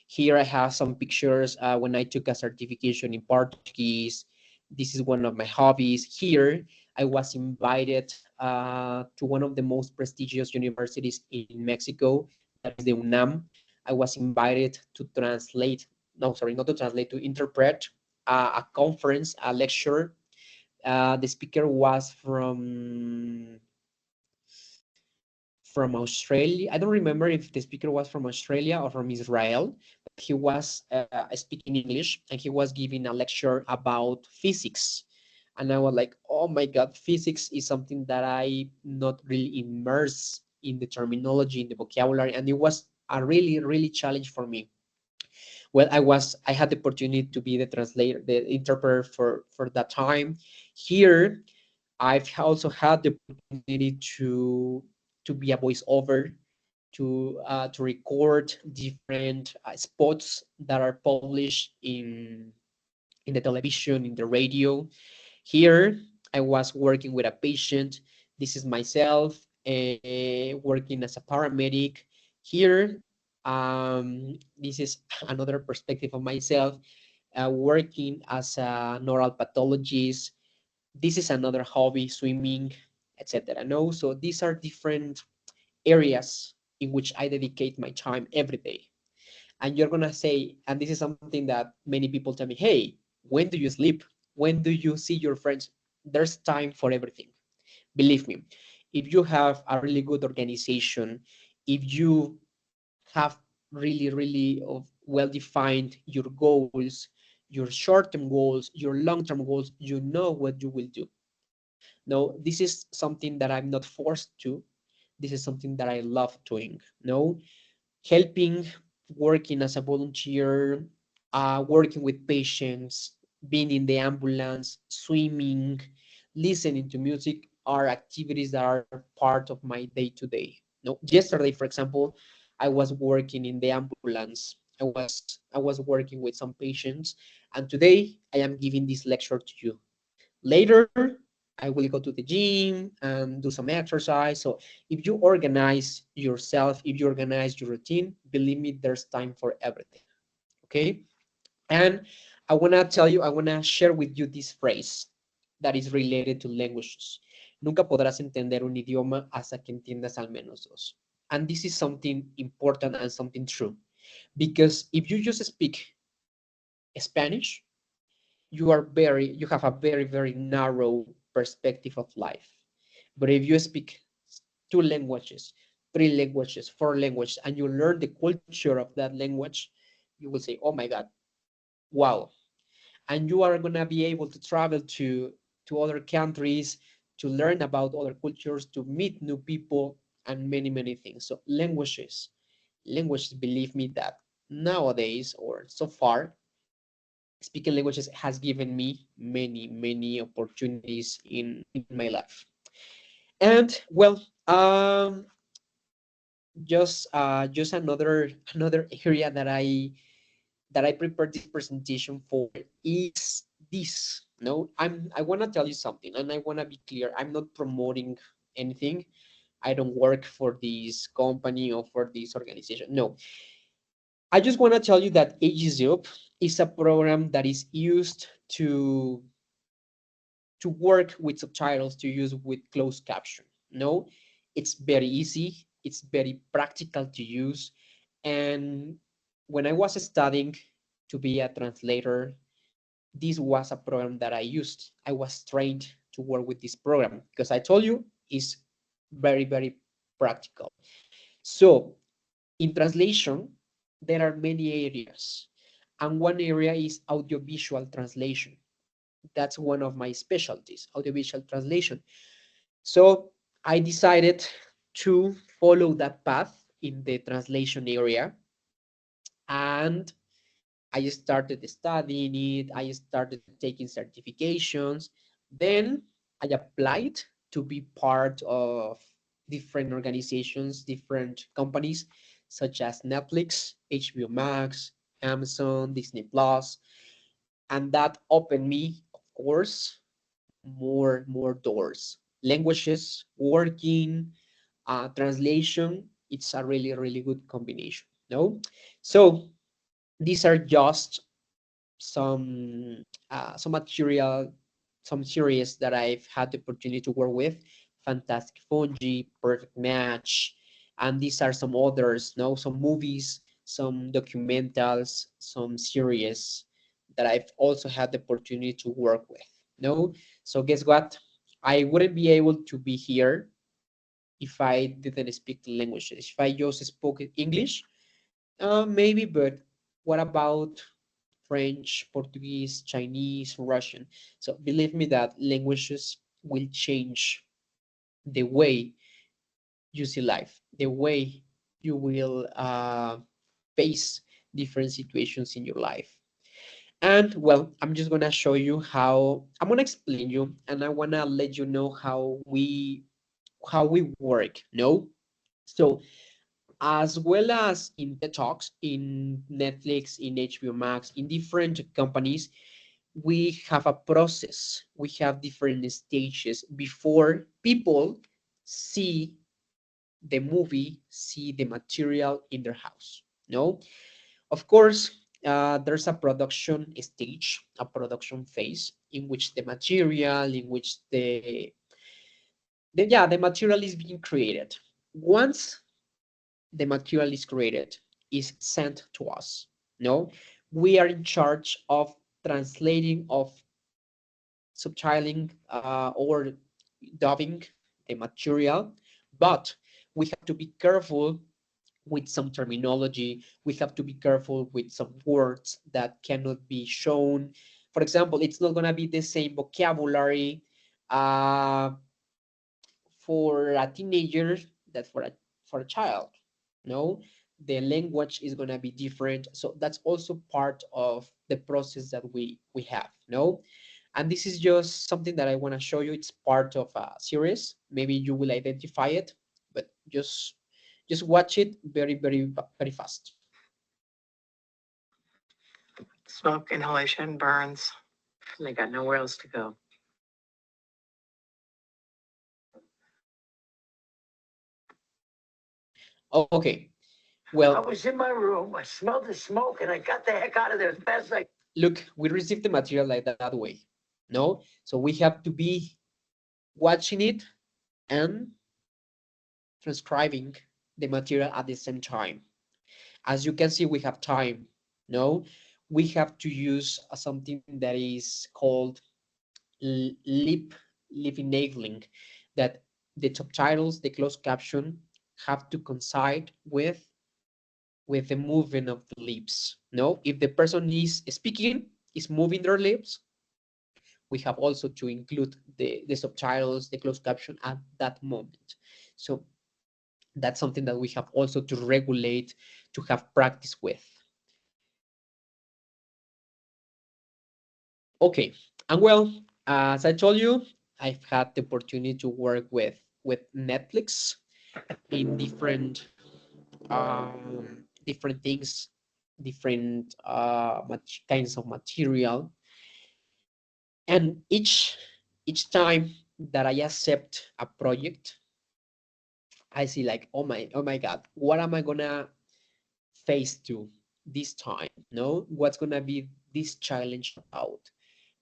Here I have some pictures when I took a certification in Portuguese. This is one of my hobbies. Here I was invited to one of the most prestigious universities in Mexico, that is the UNAM. I was invited to translate, no, sorry, not to translate, to interpret a conference, a lecture. The speaker was from Australia. I don't remember if the speaker was from Australia or from Israel. But he was speaking English and he was giving a lecture about physics. And I was like, oh my God, physics is something that I not really immersed in the terminology, in the vocabulary. And it was a really challenge for me. Well, I had the opportunity to be the translator, the interpreter for that time. Here, I've also had the opportunity to be a voiceover, to record different spots that are published in the television, in the radio. Here, I was working with a patient. This is myself working as a paramedic. Here, this is another perspective of myself working as an oral pathologist. This is another hobby, swimming, etc. No, so these are different areas in which I dedicate my time every day. And you're gonna say, and this is something that many people tell me, hey, when do you sleep? When do you see your friends? There's time for everything. Believe me, if you have a really good organization, if you have really of well defined your goals, your short-term goals, your long-term goals, you know what you will do. No, this is something that I'm not forced to. This is something that I love doing. No, helping, working as a volunteer, working with patients, being in the ambulance, swimming, listening to music are activities that are part of my day to day. No, yesterday, for example, I was working in the ambulance. I was working with some patients, and today I am giving this lecture to you. Later, I will go to the gym and do some exercise. So if you organize yourself, if you organize your routine, believe me, there's time for everything. Okay. And I want to tell you, I want to share with you this phrase that is related to languages. Nunca podrás entender un idioma hasta que entiendas al menos dos. And this is something important and something true. Because if you just speak Spanish, you have a very narrow perspective of life. But if you speak two languages, three languages, four languages, and you learn the culture of that language, you will say, oh my God, wow. And you are going to be able to travel to other countries, to learn about other cultures, to meet new people, and many things. So languages, believe me that nowadays or so far, speaking languages has given me many opportunities in my life. And well, just another area that I prepared this presentation for is this. No, I want to tell you something, and I want to be clear. I'm not promoting anything. I don't work for this company or for this organization. No, I just want to tell you that AGZUP is a program that is used to work with subtitles, to use with closed caption. No, it's very easy. It's very practical to use. And when I was studying to be a translator, this was a program that I used. I was trained to work with this program because I told you it's very practical. So in translation, there are many areas. And one area is audiovisual translation. That's one of my specialties, audiovisual translation. So I decided to follow that path in the translation area, and I started studying it. I started taking certifications. Then I applied to be part of different organizations, different companies, such as Netflix, HBO Max, Amazon, Disney Plus, and that opened me, of course, more doors. Languages, working, translation. It's a really good combination. No, so these are just some material, some series that I've had the opportunity to work with. Fantastic Fungi, Perfect Match, and these are some others. No, some movies, some documentals, some series that I've also had the opportunity to work with. No, so guess what? I wouldn't be able to be here if I didn't speak the languages. If I just spoke English, maybe, but what about French, Portuguese, Chinese, Russian? So believe me that languages will change the way you see life, the way you will face different situations in your life. And well, I'm just gonna show you how I'm gonna explain you, and I wanna let you know how we work. No, so as well as in the talks in Netflix, in HBO Max, in different companies, we have a process. We have different stages before people see the movie, see the material in their house. No, of course, there's a production stage, a production phase in which the material, in which the material is being created. Once the material is created, is sent to us. No, we are in charge of translating, of subtitling, or dubbing the material, but we have to be careful with some terminology. We have to be careful with some words that cannot be shown. For example, it's not going to be the same vocabulary uh, for a teenager that for a child. No, the language is going to be different, so that's also part of the process that we have. No, and this is just something that I want to show you. It's part of a series. Maybe you will identify it, but just watch it very fast. Smoke inhalation burns. And they got nowhere else to go. Okay, I well, was in my room, I smelled the smoke, and I got the heck out of there as fast as I. look, we receive the material like that way. No, so we have to be watching it and transcribing the material at the same time. As you can see, we have time. No, we have to use something that is called lip enabling, that the subtitles, the closed caption, have to coincide with the movement of the lips. No, if the person is speaking, is moving their lips, we have also to include the subtitles, the closed caption at that moment. So that's something that we have also to regulate, to have practice with. Okay, and well, as I told you, I've had the opportunity to work with Netflix in different things, different kinds of material, and each time that I accept a project, I see like, oh my God, what am I gonna face to this time? No, what's gonna be this challenge about?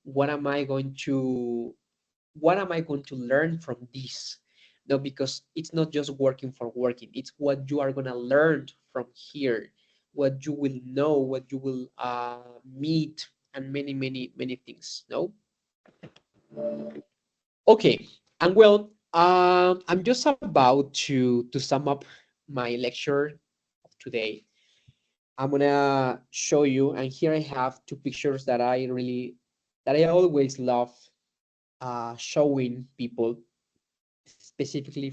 What am I going to what am I going to learn from this? No, because it's not just working for working, it's what you are going to learn from here, what you will know, what you will meet, and many things. No, okay, and well, I'm just about to sum up my lecture of today. I'm gonna show you, and here I have two pictures that I always love showing people, specifically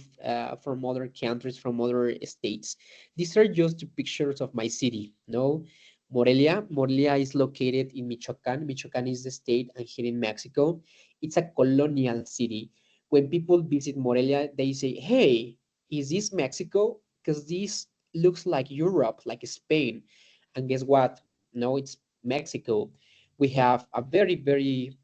from other countries, from other states. These are just pictures of my city. No, Morelia. Morelia is located in Michoacan. Michoacan is the state, and here in Mexico, it's a colonial city. When people visit Morelia, they say, "Hey, is this Mexico? Because this looks like Europe, like Spain. And guess what? No, it's Mexico. We have a very, very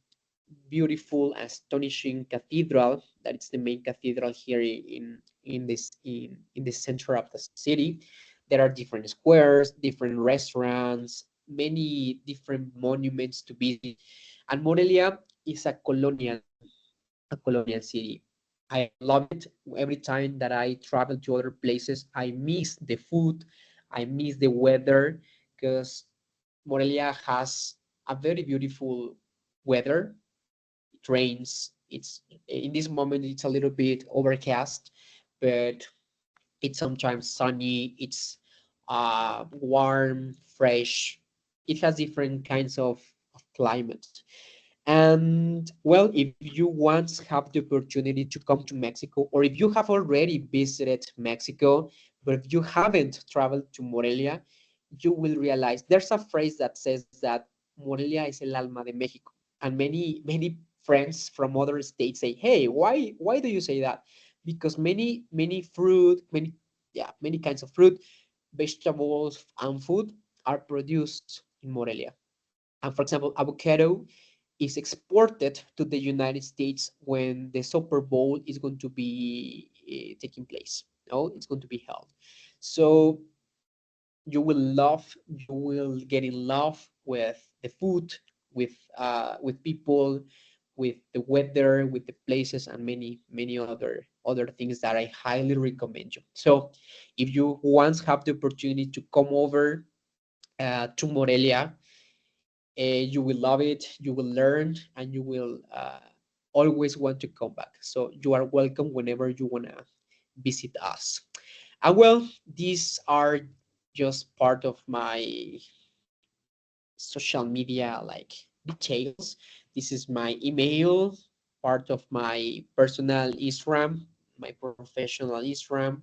beautiful, astonishing cathedral. That is the main cathedral here in the center of the city. There are different squares, different restaurants, many different monuments to visit. And Morelia is a colonial city. I love it. Every time that I travel to other places, I miss the food, I miss the weather, because Morelia has a very beautiful weather. It rains. It's in this moment it's a little bit overcast, but it's sometimes sunny. It's warm, fresh. It has different kinds of climates. And well, if you once have the opportunity to come to Mexico, or if you have already visited Mexico, but if you haven't traveled to Morelia, you will realize there's a phrase that says that Morelia es el alma de Mexico. And many friends from other states say, hey, why do you say that? Because many fruit, many kinds of fruit, vegetables, and food are produced in Morelia. And for example, avocado is exported to the United States when the Super Bowl is going to be taking place. No, it's going to be held. So you will get in love with the food, with people, with the weather, with the places, and many other things that I highly recommend you. So if you once have the opportunity to come over to Morelia, you will love it, you will learn, and you will always want to come back. So you are welcome whenever you want to visit us. And well, these are just part of my social media like details. This is my email, part of my personal Instagram, my professional Instagram,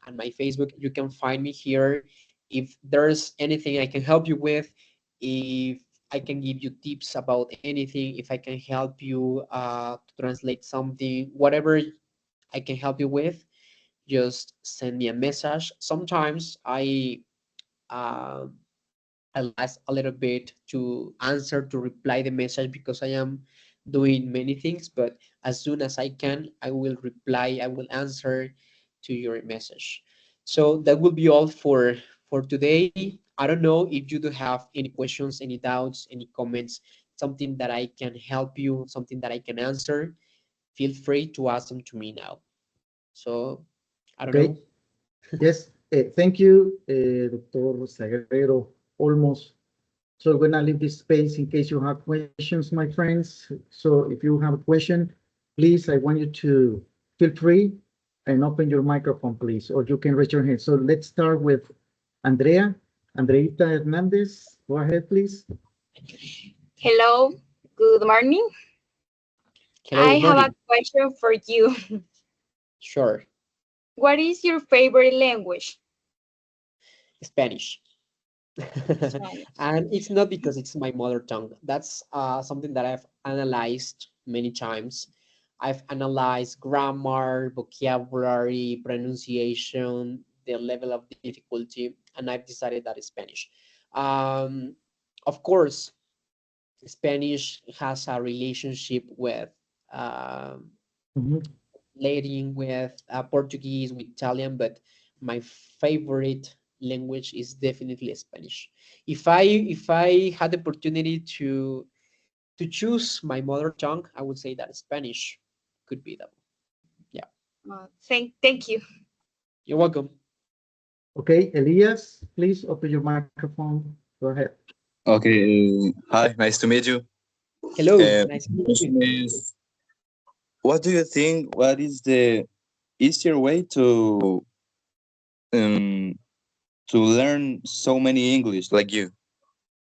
and my Facebook. You can find me here. If there's anything I can help you with, if I can give you tips about anything, if I can help you to translate something, whatever I can help you with, just send me a message. Sometimes uh, I last a little bit to answer, to reply the message, because I am doing many things, but as soon as I can, I will reply, I will answer to your message. So that will be all for today. I don't know if you do have any questions, any doubts, any comments, something that I can help you, something that I can answer. Feel free to ask them to me now. So I don't Okay. know. Yes. Thank you, Dr. Sagrero Olmos. So we're gonna leave this space in case you have questions, my friends. So if you have a question, please, I want you to feel free and open your microphone, please, or you can raise your hand. So let's start with Andrea, Andreita Hernandez. Go ahead, please. Hello, good morning. Hello, I good have a morning. question for you. Sure. What is your favorite language? Spanish. Spanish. And it's not because it's my mother tongue. That's something that I've analyzed many times. I've analyzed grammar, vocabulary, pronunciation, the level of difficulty, and I've decided that it's Spanish. Um, of course, Spanish has a relationship with um, Mhm. Latin, with Portuguese, with Italian, but my favorite language is definitely Spanish. If I had the opportunity to choose my mother tongue, I would say that Spanish could be that. Yeah, Thank you. you're welcome. Okay, Elias, please open your microphone. Go ahead. Okay, hi, nice to meet you. Hello, nice to My meet question you. is, what do you think? What is the easier way um to learn so many English like you?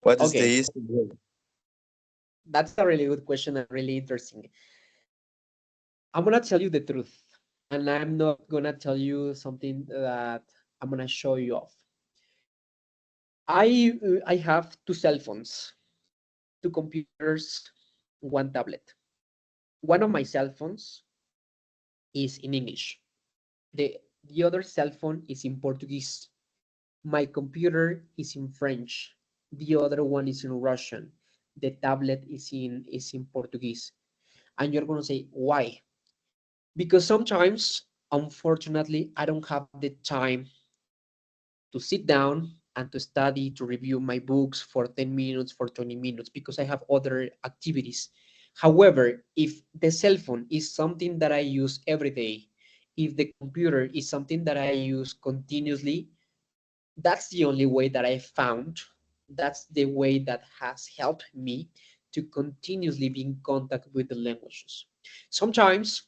What is the Okay, easier way? that's a really good question and really interesting. I'm gonna tell you the truth, and I'm not gonna tell you something that I'm gonna show you off. I have two cell phones, two computers, one tablet. One of my cell phones is in English. The The other cell phone is in Portuguese. My computer is in French. The other one is in Russian. The tablet is in Portuguese. And you're gonna say, why? Because sometimes, unfortunately, I don't have the time to sit down and to study, to review my books for 10 minutes, for 20 minutes, because I have other activities. However, if the cell phone is something that I use every day, if the computer is something that I use continuously, that's the only way that I found. That's the way that has helped me to continuously be in contact with the languages. Sometimes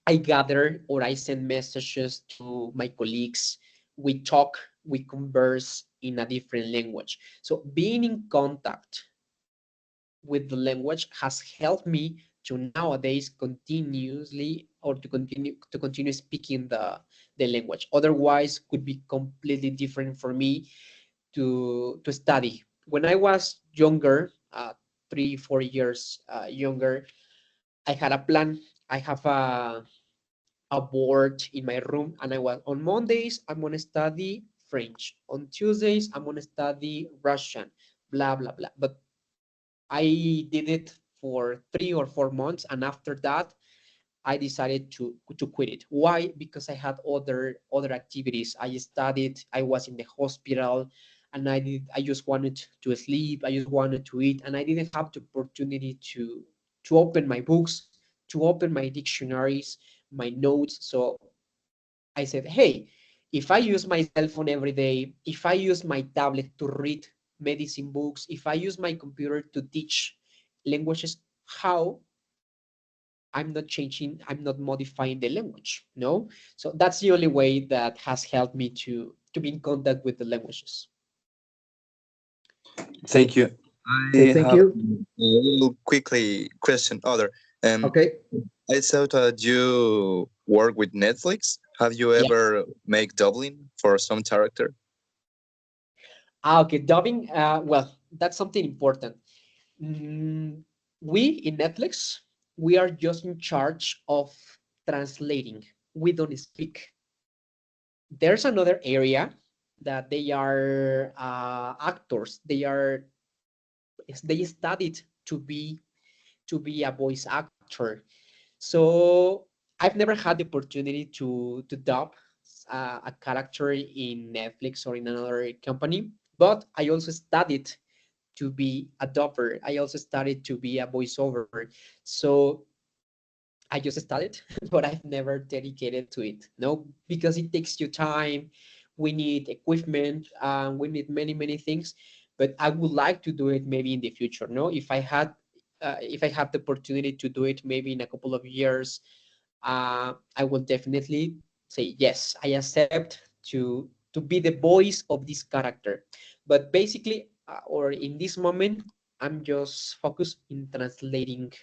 I gather or I send messages to my colleagues. We talk, we converse in a different language. So being in contact with the language has helped me to nowadays continuously or to continue speaking the language. Otherwise, could be completely different for me to study. When I was younger, 3 4 years younger, I had a plan. I have a board in my room, and I was on Mondays I'm gonna study French, on Tuesdays I'm gonna study Russian, blah blah blah. But I did it for 3 or 4 months, and after that I decided to quit it. Why? Because I had other activities. I studied, I was in the hospital, and I just wanted to sleep, I just wanted to eat, and I didn't have the opportunity to open my books, to open my dictionaries, my notes. So I said, hey, if I use my cell phone every day, if I use my tablet to read medicine books, if I use my computer to teach languages, how I'm not changing, I'm not modifying the language, no? So that's the only way that has helped me to be in contact with the languages. Thank you. Okay, I thank have you. a little quickly question. Other, Okay. I saw that you work with Netflix. Have you Yeah. ever make dubbing for some character? Okay, dubbing. Well, that's something important. Mm, we in Netflix, we are just in charge of translating. We don't speak. There's another area that they are actors. They studied to be a voice actor. So I've never had the opportunity to dub a character in Netflix or in another company, but I also studied to be a dubber. I also studied to be a voiceover. So I just studied, but I've never dedicated to it. No, because it takes you time. We need equipment. We need many things. But I would like to do it maybe in the future. No, if I have the opportunity to do it maybe in a couple of years, I will definitely say yes. I accept to be the voice of this character. But basically, or in this moment, I'm just focused in translating.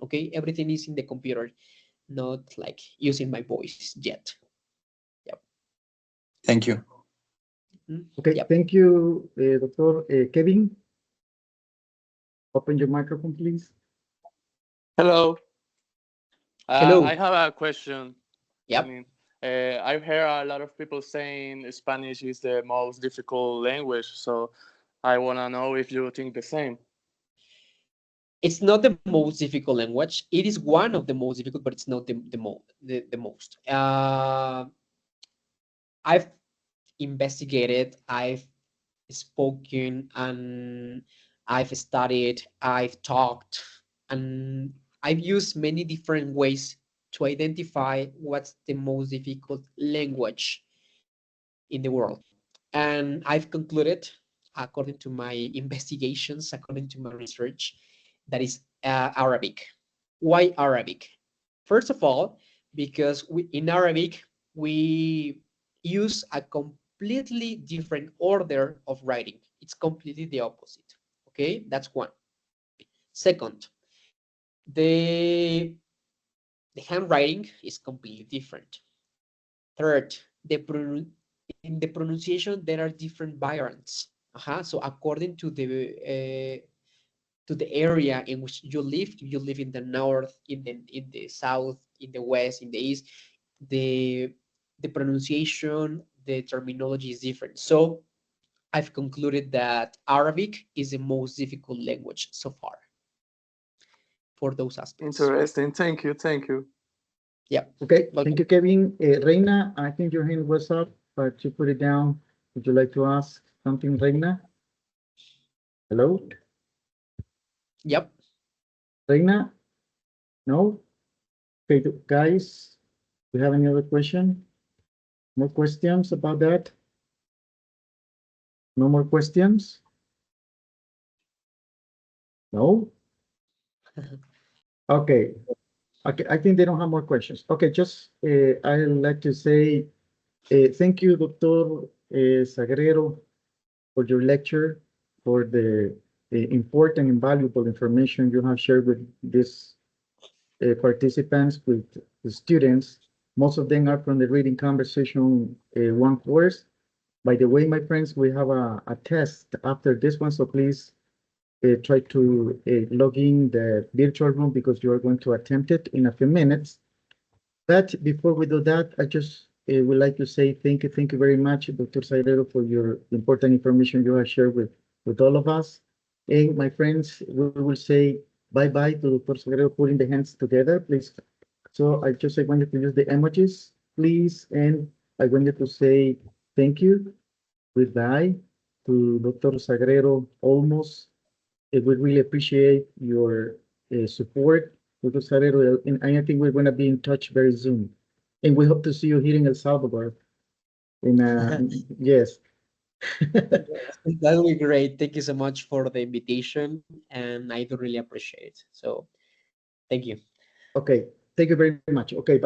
Okay, everything is in the computer, not like using my voice yet. Yep. Thank you. Okay, Yep. thank you, Dr. Kevin. Open your microphone, please. Hello. Hello. I have a question. I Yep. mean, I've heard a lot of people saying Spanish is the most difficult language, so I want to know if you think the same. It's not the most difficult language. It is one of the most difficult, but it's not the most. I've investigated, I've spoken, and I've studied, I've talked, and I've used many different ways to identify what's the most difficult language in the world. And I've concluded, according to my investigations, according to my research, that is Arabic. Why Arabic? First of all, because in Arabic, we use a completely different order of writing. It's completely the opposite. Okay, that's one. Second, the, the handwriting is completely different. Third, in the pronunciation, there are different variants. So according to the area in which you live, if you live in the north, in the south, in the west, in the east, the pronunciation, the terminology is different. So I've concluded that Arabic is the most difficult language so far for those aspects. Interesting. Thank you. Thank you. Yeah. Okay, Welcome. thank you, Kevin. Reina, I think your hand was up, but you put it down. Would you like to ask something, Reina? Hello, Yep. Reina? No? Okay, guys, do you have any other question? More questions about that? No more questions? No? Okay. Okay, I think they don't have more questions. Okay, just I'd like to say thank you, Dr. Sagrero, for your lecture, for the important and valuable information you have shared with these participants, with the students. Most of them are from the reading conversation one course. By the way, my friends, we have a test after this one, so please try to log in the virtual room because you are going to attempt it in a few minutes. But before we do that, I just would like to say thank you very much, Dr. Sagrero, for your important information you have shared with all of us. And my friends, we will say bye-bye to Dr. Sagrero, putting the hands together, please. So I want you to use the emojis, please, and I want you to say thank you, goodbye to Dr. Sagrero Olmos. We really appreciate your support, Dr. Sagrero, and I think we're going to be in touch very soon. And we hope to see you here in El Salvador. Yes. That'll be great. Thank you so much for the invitation, and I do really appreciate it. So thank you. Okay. Thank you very much. Okay. Bye.